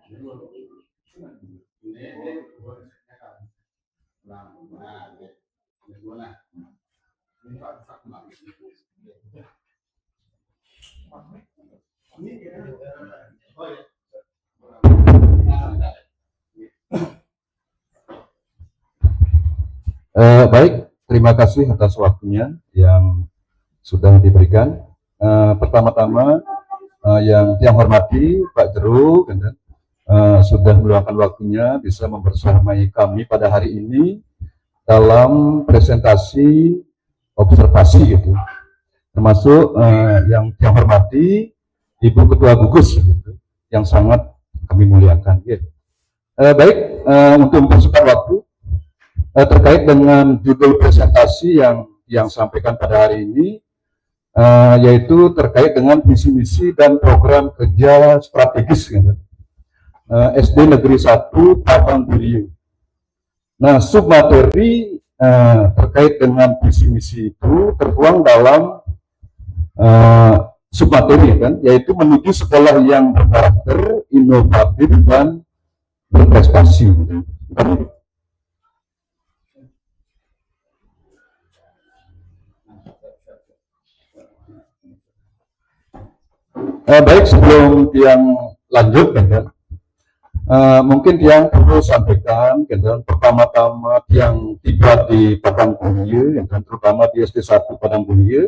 Baik, terima kasih atas waktunya yang sudah diberikan. Pertama-tama yang hormati Pak Jeru, sudah meluangkan waktunya bisa membersamai kami pada hari ini dalam presentasi observasi gitu. Termasuk yang hormati Ibu Ketua Gugus gitu, yang sangat kami muliakan. Gitu. Baik, untuk mempersingkat waktu terkait dengan judul presentasi yang sampaikan pada hari ini, yaitu terkait dengan visi misi dan program kerja strategis gitu. SD Negeri 1 Padang Buliu. Nah, submateri terkait dengan visi misi itu tertuang dalam submateri kan, yaitu menuju sekolah yang berkarakter, inovatif dan berprestasi. Baik, sebelum yang lanjut kan, mungkin yang perlu sampaikan kan, pertama-tama yang tiba di Padang Buliu, kan, terutama di SD 1 Padang Buliu,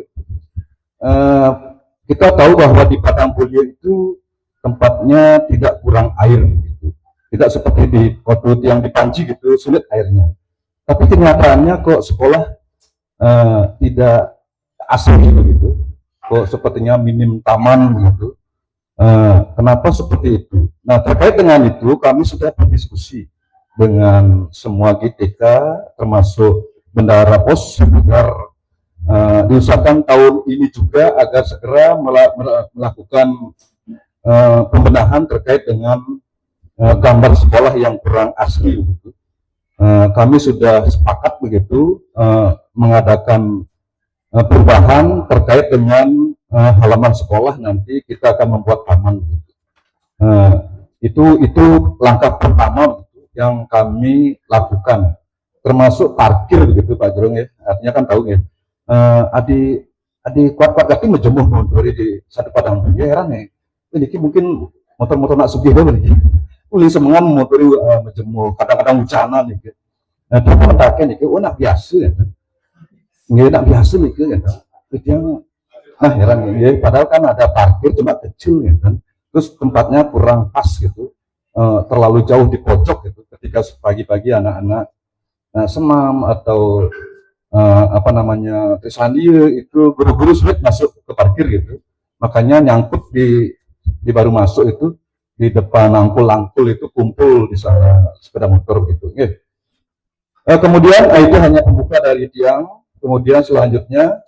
kita tahu bahwa di Padang Buliu itu tempatnya tidak kurang air, gitu. Tidak seperti di Kodut yang di Panji gitu sulit airnya. Tapi kenyataannya kok sekolah tidak asli gitu, kok sepertinya minim taman gitu. Kenapa seperti itu? Nah, terkait dengan itu kami sudah berdiskusi dengan semua GTK termasuk bendahara pos agar diusahakan tahun ini juga agar segera melakukan pembenahan terkait dengan gambar sekolah yang kurang asli. Kami sudah sepakat begitu mengadakan perubahan terkait dengan halaman sekolah, nanti kita akan membuat taman. Itu langkah pertama yang kami lakukan, termasuk parkir begitu Pak Jerung ya. Artinya kan tahu ya, adi kuat-kuat kaki menjemuh motor di satu Padang ya, heran ya. Ini mungkin motor-motor nak sugih dulu nih. Uli semangat motor menjemuh, kadang-kadang hujanan nih. Nah, kita mendaki nih, nak biasa ya. Nggak nak biasa nih ya. Nah, heran ya, padahal kan ada parkir cuma kecil ya kan. Terus tempatnya kurang pas gitu, terlalu jauh di pojok gitu. Ketika pagi-pagi anak-anak semam atau Trisandia itu buru-buru sulit masuk ke parkir gitu. Makanya nyangkut di baru masuk itu di depan angkul-angkul itu kumpul di sana sepeda motor gitu. Kemudian itu hanya pembuka dari tiang. Kemudian selanjutnya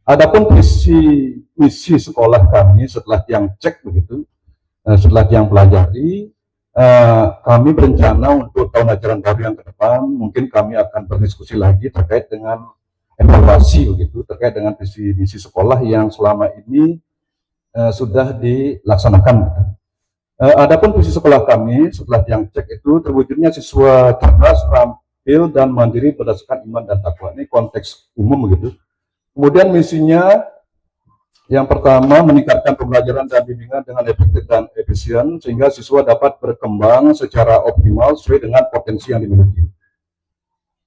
adapun visi misi sekolah kami setelah yang cek begitu, setelah yang pelajari, kami berencana untuk tahun ajaran baru yang ke depan mungkin kami akan berdiskusi lagi terkait dengan evaluasi begitu, terkait dengan visi misi sekolah yang selama ini sudah dilaksanakan. Adapun visi sekolah kami setelah yang cek itu terwujudnya siswa cerdas, terampil dan mandiri berdasarkan iman dan takwa. Ini konteks umum begitu. Kemudian misinya yang pertama meningkatkan pembelajaran dan bimbingan dengan efektif dan efisien sehingga siswa dapat berkembang secara optimal sesuai dengan potensi yang dimiliki.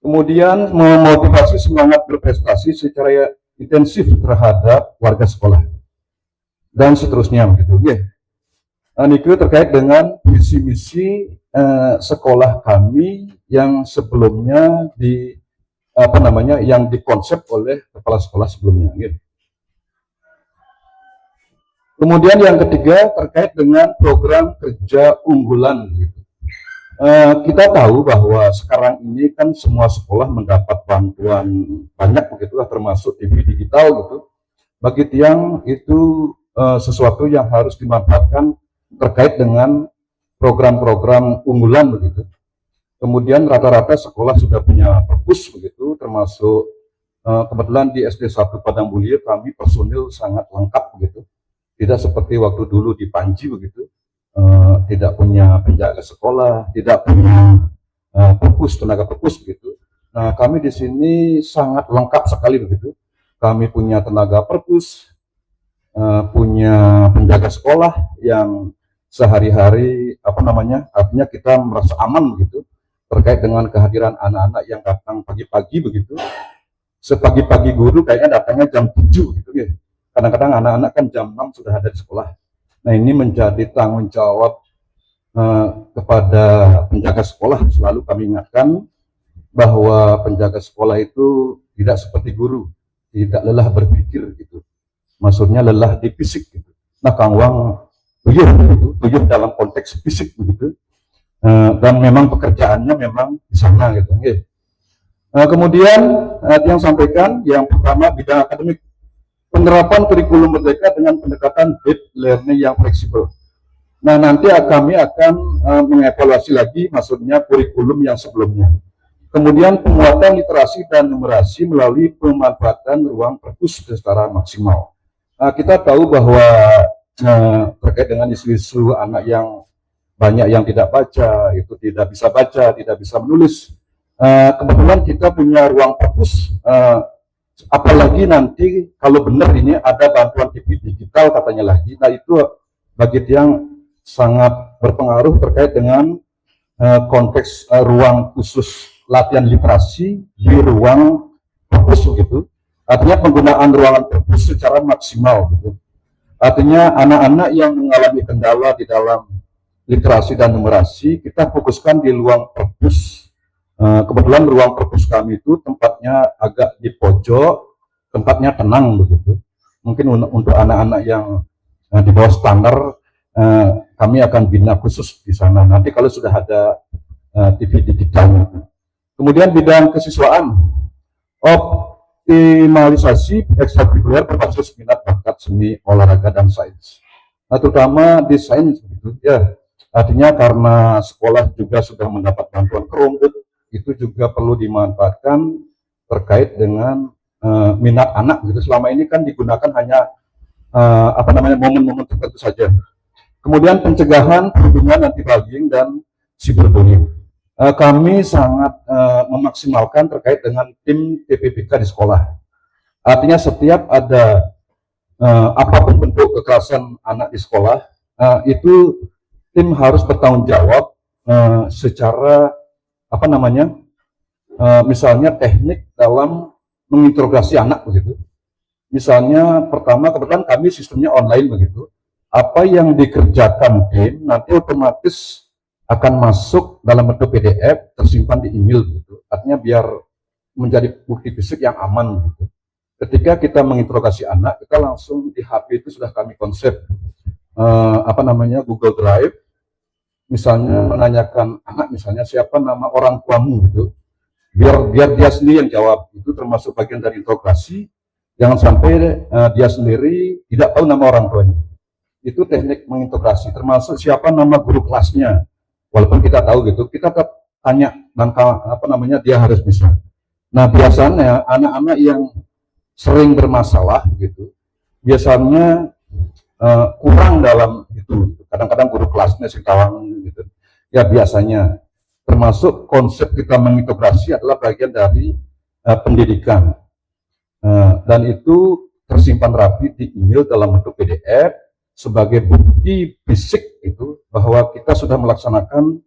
Kemudian memotivasi semangat berprestasi secara intensif terhadap warga sekolah dan seterusnya begitu. Itu terkait dengan visi misi sekolah kami yang sebelumnya yang dikonsep oleh kepala sekolah sebelumnya. Kemudian yang ketiga terkait dengan program kerja unggulan. Kita tahu bahwa sekarang ini kan semua sekolah mendapat bantuan banyak begitulah, termasuk TV digital gitu. Bagi tiang itu sesuatu yang harus dimanfaatkan terkait dengan program-program unggulan begitu. Kemudian rata-rata sekolah sudah punya perpus begitu, termasuk kebetulan di SD 1 Padang Mulia kami personil sangat lengkap begitu. Tidak seperti waktu dulu di Panji begitu. Tidak punya penjaga sekolah, tidak punya tenaga perpus begitu. Nah, kami di sini sangat lengkap sekali begitu. Kami punya tenaga perpus, punya penjaga sekolah yang sehari-hari artinya kita merasa aman begitu terkait dengan kehadiran anak-anak yang datang pagi-pagi begitu. Sepagi-pagi guru kayaknya datangnya jam 7 gitu ya. Kadang-kadang anak-anak kan jam 6 sudah ada di sekolah. Nah, ini menjadi tanggung jawab kepada penjaga sekolah. Selalu kami ingatkan bahwa penjaga sekolah itu tidak seperti guru, tidak lelah berpikir gitu. Maksudnya lelah di fisik gitu. Nah, Kang Wang tuyuh dalam konteks fisik begitu. Dan memang pekerjaannya memang di sana gitu. Kemudian yang sampaikan yang pertama bidang akademik, penerapan kurikulum merdeka dengan pendekatan deep learning yang fleksibel. Nah, nanti kami akan mengevaluasi lagi maksudnya kurikulum yang sebelumnya. Kemudian penguatan literasi dan numerasi melalui pemanfaatan ruang perpus secara maksimal. Kita tahu bahwa terkait dengan isu-isu anak yang banyak yang tidak baca, itu tidak bisa baca, tidak bisa menulis. Kebetulan kita punya ruang perpus, apalagi nanti kalau benar ini ada bantuan TV digital katanya lagi. Nah, itu bagi yang sangat berpengaruh terkait dengan konteks ruang khusus latihan literasi di ruang perpus gitu. Artinya penggunaan ruangan perpus secara maksimal gitu. Artinya anak-anak yang mengalami kendala di dalam literasi dan numerasi kita fokuskan di ruang perpus. Kebetulan ruang perpus kami itu tempatnya agak di pojok, tempatnya tenang begitu. Mungkin untuk anak-anak yang di bawah standar, kami akan bina khusus di sana. Nanti kalau sudah ada TV digitalnya. Kemudian bidang kesiswaan, optimalisasi ekstrakurikuler berbasis minat bakat seni, olahraga dan sains. Nah, terutama di sains begitu ya. Artinya karena sekolah juga sudah mendapat bantuan Chromebook, itu juga perlu dimanfaatkan terkait dengan minat anak gitu. Selama ini kan digunakan hanya momen-momen tertentu saja. Kemudian pencegahan perundungan anti bullying dan cyberbullying. Kami sangat memaksimalkan terkait dengan tim TPPK di sekolah. Artinya setiap ada apapun bentuk kekerasan anak di sekolah, itu tim harus bertanggung jawab secara misalnya teknik dalam menginterogasi anak begitu. Misalnya pertama kebetulan kami sistemnya online begitu. Apa yang dikerjakan tim nanti otomatis akan masuk dalam bentuk PDF tersimpan di email gitu. Artinya biar menjadi bukti fisik yang aman gitu. Ketika kita menginterogasi anak, kita langsung di HP itu sudah kami konsep Google Drive. Misalnya menanyakan anak, misalnya siapa nama orang tuamu gitu, biar dia sendiri yang jawab. Itu termasuk bagian dari interogasi. Jangan sampai dia sendiri tidak tahu nama orang tuanya. Itu teknik mengintegrasi. Termasuk siapa nama guru kelasnya. Walaupun kita tahu gitu, kita tanya dia harus bisa. Nah, biasanya anak-anak yang sering bermasalah gitu, biasanya kurang dalam itu. Kadang-kadang guru kelasnya si kawan gitu. Ya biasanya termasuk konsep kita mengintegrasi adalah bagian dari pendidikan. Dan itu tersimpan rapi di email dalam bentuk PDF sebagai bukti fisik itu bahwa kita sudah melaksanakan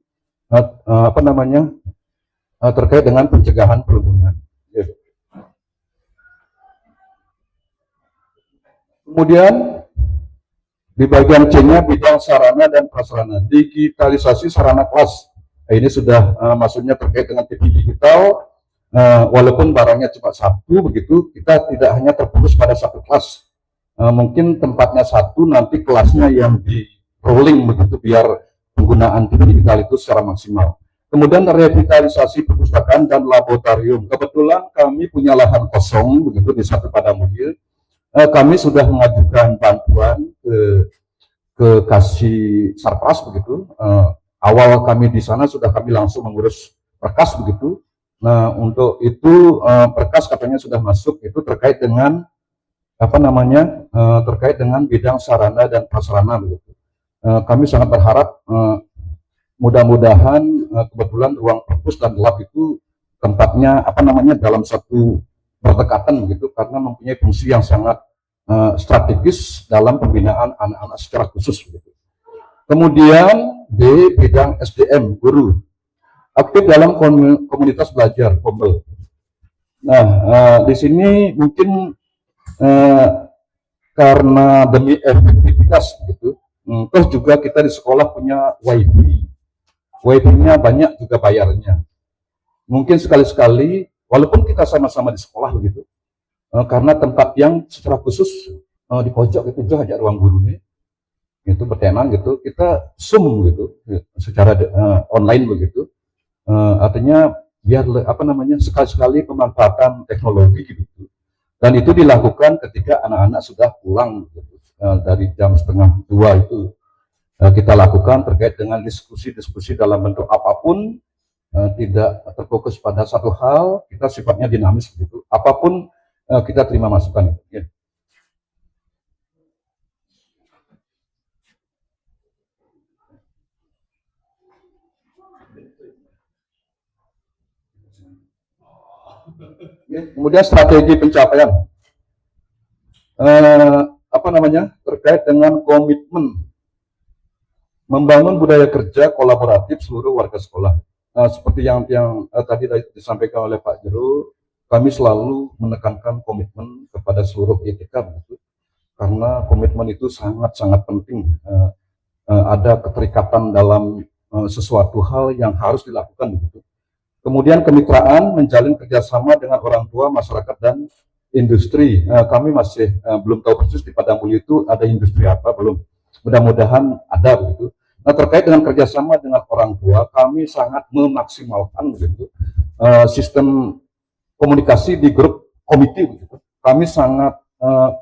terkait dengan pencegahan perundungan. Kemudian di bagian C-nya bidang sarana dan prasarana, digitalisasi sarana kelas. Ini sudah maksudnya terkait dengan TV digital. Walaupun barangnya cuma satu begitu, kita tidak hanya terfokus pada satu kelas. Mungkin tempatnya satu, nanti kelasnya yang di rolling begitu biar penggunaan TV digital itu secara maksimal. Kemudian revitalisasi perpustakaan dan laboratorium. Kebetulan kami punya lahan kosong begitu di satu Padang Mulia. Kami sudah mengajukan bantuan ke Kasih Sarpras begitu. Awal kami di sana sudah kami langsung mengurus berkas begitu. Nah, untuk itu berkas katanya sudah masuk, itu terkait dengan apa namanya, terkait dengan bidang sarana dan prasarana begitu. Kami sangat berharap mudah-mudahan kebetulan ruang perpus dan lab itu tempatnya apa namanya dalam satu berdekatan begitu, karena mempunyai fungsi yang sangat strategis dalam pembinaan anak-anak secara khusus begitu. Kemudian di bidang SDM guru aktif dalam komunitas belajar Kombel. Nah, di sini mungkin karena demi efektivitas gitu, terus juga kita di sekolah punya WiFi. WiFi-nya banyak juga bayarnya. Mungkin sekali-sekali, walaupun kita sama-sama di sekolah begitu, karena tempat yang secara khusus di pojok itu jauh aja ruang gurunya, itu bertenan gitu, kita Zoom gitu, secara online begitu. Artinya biar apa namanya sekali-sekali pemanfaatan teknologi gitu, dan itu dilakukan ketika anak-anak sudah pulang gitu. Dari jam 1:30 itu kita lakukan terkait dengan diskusi-diskusi dalam bentuk apapun, tidak terfokus pada satu hal, kita sifatnya dinamis gitu, apapun kita terima masukan ya. Kemudian strategi pencapaian, apa namanya, terkait dengan komitmen membangun budaya kerja kolaboratif seluruh warga sekolah. Seperti yang tadi disampaikan oleh Pak Jero, kami selalu menekankan komitmen kepada seluruh YTK begitu, karena komitmen itu sangat-sangat penting. Ada keterikatan dalam sesuatu hal yang harus dilakukan begitu. Kemudian kemitraan, menjalin kerjasama dengan orang tua, masyarakat, dan industri. Kami masih belum tahu persis di Padang Mulyo itu ada industri apa, belum. Mudah-mudahan ada begitu. Nah, terkait dengan kerjasama dengan orang tua, kami sangat memaksimalkan begitu sistem komunikasi di grup komite begitu. Kami sangat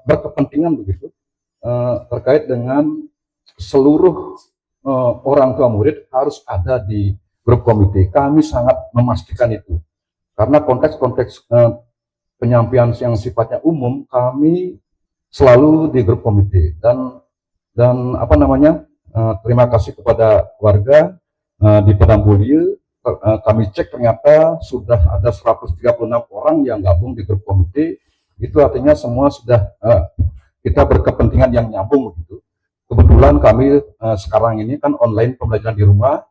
berkepentingan begitu terkait dengan seluruh orang tua murid harus ada di grup komite. Kami sangat memastikan itu, karena konteks-konteks penyampaian yang sifatnya umum kami selalu di grup komite. Dan apa namanya, terima kasih kepada warga di Padang Mulyo. Kami cek ternyata sudah ada 136 orang yang gabung di grup komite. Itu artinya semua sudah kita berkepentingan yang nyambung gitu. Kebetulan kami sekarang ini kan online pembelajaran di rumah,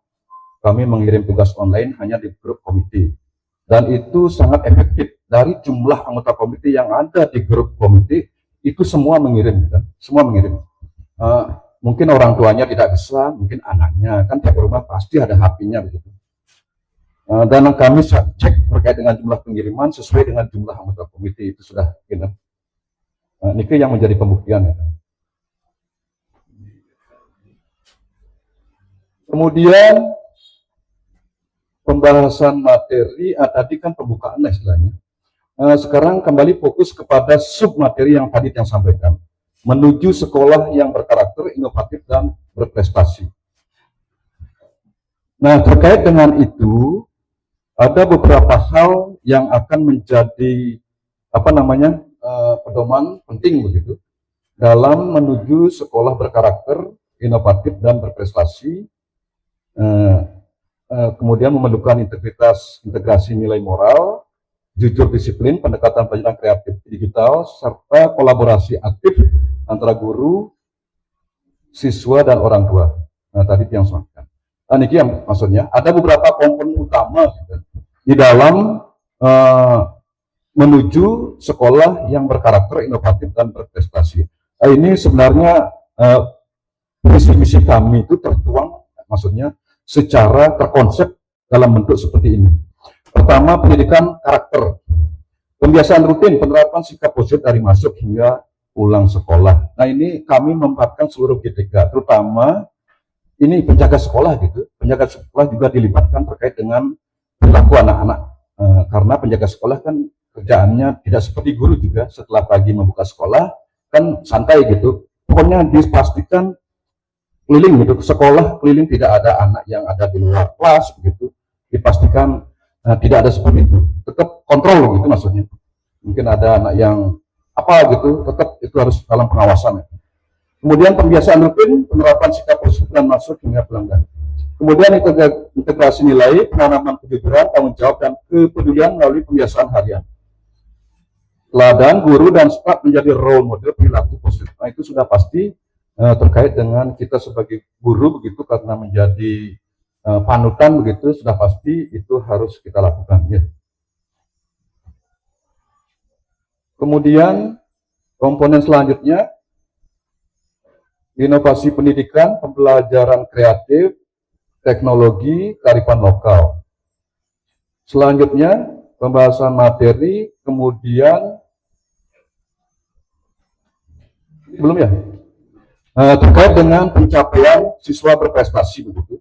kami mengirim tugas online hanya di grup komite, dan itu sangat efektif. Dari jumlah anggota komite yang ada di grup komite itu semua mengirim, kan? Semua mengirim. Mungkin orang tuanya tidak bisa, mungkin anaknya, kan tiap rumah pasti ada HP-nya begitu. Dan kami cek terkait dengan jumlah pengiriman sesuai dengan jumlah anggota komite itu sudah gitu. Niki yang menjadi pembuktian ya. Kemudian pembahasan materi, tadi kan pembukaan lah istilahnya. Sekarang kembali fokus kepada submateri yang tadi yang sampaikan, menuju sekolah yang berkarakter, inovatif, dan berprestasi. Nah, terkait dengan itu, ada beberapa hal yang akan menjadi apa namanya pedoman penting begitu dalam menuju sekolah berkarakter, inovatif, dan berprestasi. Kemudian memerlukan integrasi nilai moral, jujur disiplin, pendekatan pelajaran kreatif digital, serta kolaborasi aktif antara guru, siswa, dan orang tua. Nah, tadi yang sampaikan. Ini yang maksudnya ada beberapa komponen utama gitu, di dalam menuju sekolah yang berkarakter, inovatif, dan berprestasi. Ini sebenarnya visi-misi kami itu tertuang, maksudnya secara terkonsep dalam bentuk seperti ini. Pertama, pendidikan karakter, pembiasaan rutin, penerapan sikap positif dari masuk hingga pulang sekolah. Nah, ini kami memperhatikan seluruh GTK, terutama ini penjaga sekolah gitu. Penjaga sekolah juga dilibatkan terkait dengan perilaku anak-anak, karena penjaga sekolah kan kerjaannya tidak seperti guru juga. Setelah pagi membuka sekolah kan santai gitu, pokoknya dipastikan keliling gitu, sekolah keliling, tidak ada anak yang ada di luar kelas begitu, dipastikan tidak ada seperti itu. Tetap kontrol gitu maksudnya. Mungkin ada anak yang apa gitu, tetap itu harus dalam pengawasan. Kemudian pembiasaan rutin, penerapan sikap positif dan masuk hingga pelanggan. Kemudian integrasi nilai, penanaman kejujuran, tanggung jawab, dan kepedulian melalui pembiasaan harian. Teladan, guru, dan staf menjadi role model perilaku positif. Nah, itu sudah pasti terkait dengan kita sebagai guru begitu, karena menjadi panutan begitu, sudah pasti itu harus kita lakukan. Ya. Kemudian komponen selanjutnya, inovasi pendidikan, pembelajaran kreatif, teknologi, kearifan lokal. Selanjutnya, pembahasan materi, kemudian belum ya, terkait dengan pencapaian siswa berprestasi begitu.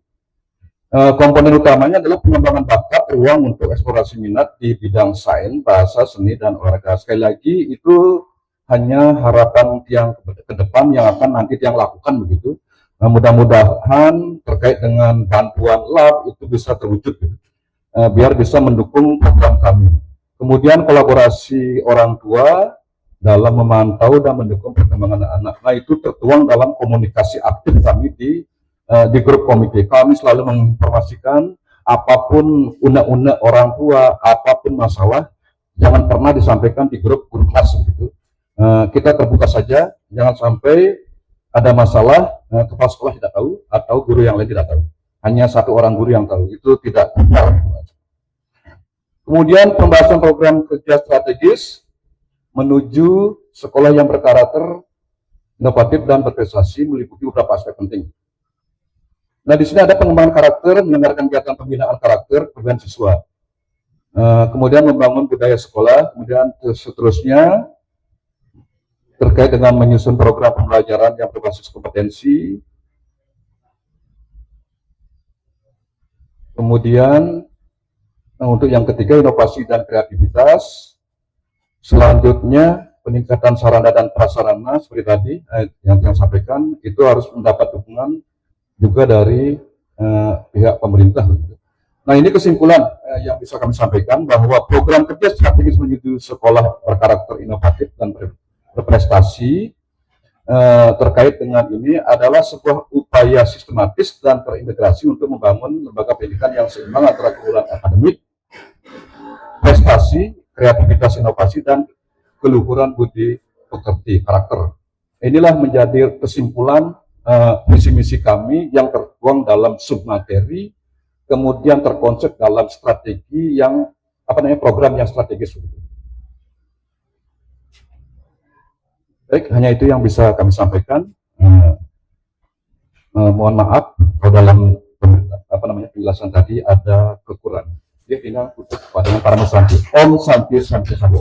Komponen utamanya adalah pengembangan bakat, ruang untuk eksplorasi minat di bidang sains, bahasa, seni, dan olahraga. Sekali lagi itu hanya harapan yang ke depan yang akan nanti yang lakukan begitu. Mudah-mudahan terkait dengan bantuan lab itu bisa terwujud gitu. Biar bisa mendukung program kami. Kemudian kolaborasi orang tua dalam memantau dan mendukung perkembangan anak. Nah, itu tertuang dalam komunikasi aktif kami di grup komite. Kami selalu menginformasikan apapun unek-unek orang tua, apapun masalah, jangan pernah disampaikan di grup kelas gitu. Kita terbuka saja, jangan sampai ada masalah kepala sekolah tidak tahu atau guru yang lain tidak tahu. Hanya satu orang guru yang tahu, itu tidak benar. Kemudian pembahasan program kerja strategis menuju sekolah yang berkarakter, inovatif, dan berprestasi meliputi beberapa aspek penting. Nah, di sini ada pengembangan karakter, mendengarkan kegiatan pembinaan karakter kemudian siswa. Kemudian membangun budaya sekolah, kemudian seterusnya terkait dengan menyusun program pembelajaran yang berbasis kompetensi. Kemudian untuk yang ketiga, inovasi dan kreativitas. Selanjutnya, peningkatan sarana dan prasarana seperti tadi yang saya sampaikan, itu harus mendapat dukungan juga dari pihak pemerintah. Nah, ini kesimpulan yang bisa kami sampaikan bahwa program kerja strategis menuju sekolah berkarakter inovatif dan berprestasi terkait dengan ini adalah sebuah upaya sistematis dan terintegrasi untuk membangun lembaga pendidikan yang seimbang antara keunggulan akademik, prestasi, kreativitas, inovasi, dan keluhuran budi pekerti karakter. Inilah menjadi kesimpulan visi misi kami yang tertuang dalam submateri, kemudian terkonsep dalam strategi yang program yang strategis. Baik, hanya itu yang bisa kami sampaikan. Mohon maaf kalau dalam penjelasan tadi ada kekurangan. Dia tinggal tutup dengan para Santi. Om Santi Santi Santi.